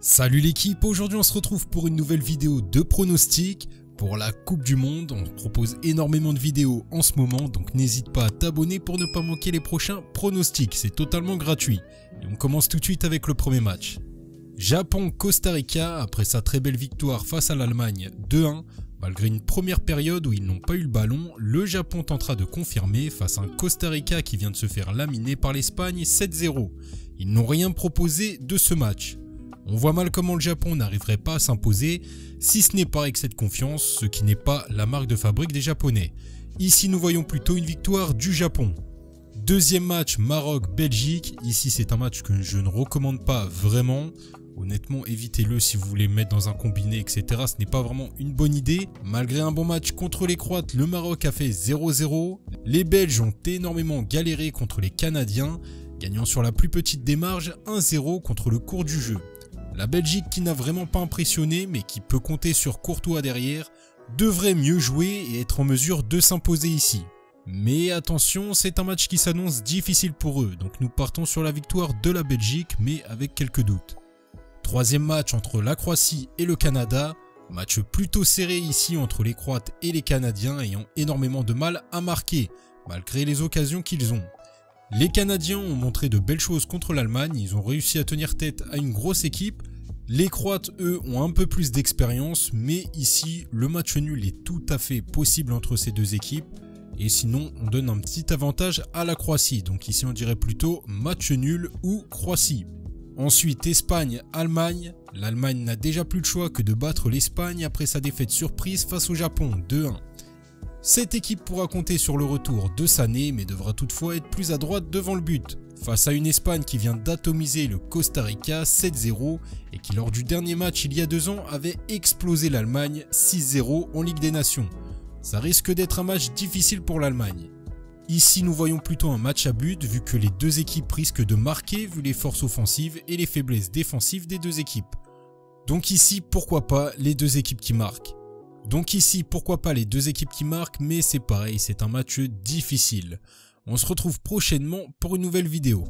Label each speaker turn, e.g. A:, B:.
A: Salut l'équipe, aujourd'hui on se retrouve pour une nouvelle vidéo de pronostics pour la Coupe du Monde. On propose énormément de vidéos en ce moment, donc n'hésite pas à t'abonner pour ne pas manquer les prochains pronostics, c'est totalement gratuit. Et on commence tout de suite avec le premier match. Japon-Costa Rica, après sa très belle victoire face à l'Allemagne 2-1, malgré une première période où ils n'ont pas eu le ballon, le Japon tentera de confirmer face à un Costa Rica qui vient de se faire laminer par l'Espagne 7-0. Ils n'ont rien proposé de ce match. On voit mal comment le Japon n'arriverait pas à s'imposer, si ce n'est pas avec cette confiance, ce qui n'est pas la marque de fabrique des Japonais. Ici nous voyons plutôt une victoire du Japon. Deuxième match Maroc-Belgique, ici c'est un match que je ne recommande pas vraiment. Honnêtement évitez-le si vous voulez mettre dans un combiné etc, ce n'est pas vraiment une bonne idée. Malgré un bon match contre les Croates, le Maroc a fait 0-0. Les Belges ont énormément galéré contre les Canadiens, gagnant sur la plus petite des marges 1-0 contre le cours du jeu. La Belgique qui n'a vraiment pas impressionné mais qui peut compter sur Courtois derrière devrait mieux jouer et être en mesure de s'imposer ici. Mais attention, c'est un match qui s'annonce difficile pour eux, donc nous partons sur la victoire de la Belgique mais avec quelques doutes. Troisième match entre la Croatie et le Canada, match plutôt serré ici entre les Croates et les Canadiens ayant énormément de mal à marquer malgré les occasions qu'ils ont. Les Canadiens ont montré de belles choses contre l'Allemagne, ils ont réussi à tenir tête à une grosse équipe. Les Croates, eux, ont un peu plus d'expérience, mais ici, le match nul est tout à fait possible entre ces deux équipes. Et sinon, on donne un petit avantage à la Croatie, donc ici on dirait plutôt match nul ou Croatie. Ensuite, Espagne-Allemagne. L'Allemagne n'a déjà plus le choix que de battre l'Espagne après sa défaite surprise face au Japon 2-1. Cette équipe pourra compter sur le retour de Sané mais devra toutefois être plus à droite devant le but. Face à une Espagne qui vient d'atomiser le Costa Rica 7-0 et qui lors du dernier match il y a 2 ans avait explosé l'Allemagne 6-0 en Ligue des Nations. Ça risque d'être un match difficile pour l'Allemagne. Ici nous voyons plutôt un match à but vu que les deux équipes risquent de marquer vu les forces offensives et les faiblesses défensives des deux équipes. Donc ici pourquoi pas les deux équipes qui marquent. Mais c'est pareil, c'est un match difficile. On se retrouve prochainement pour une nouvelle vidéo.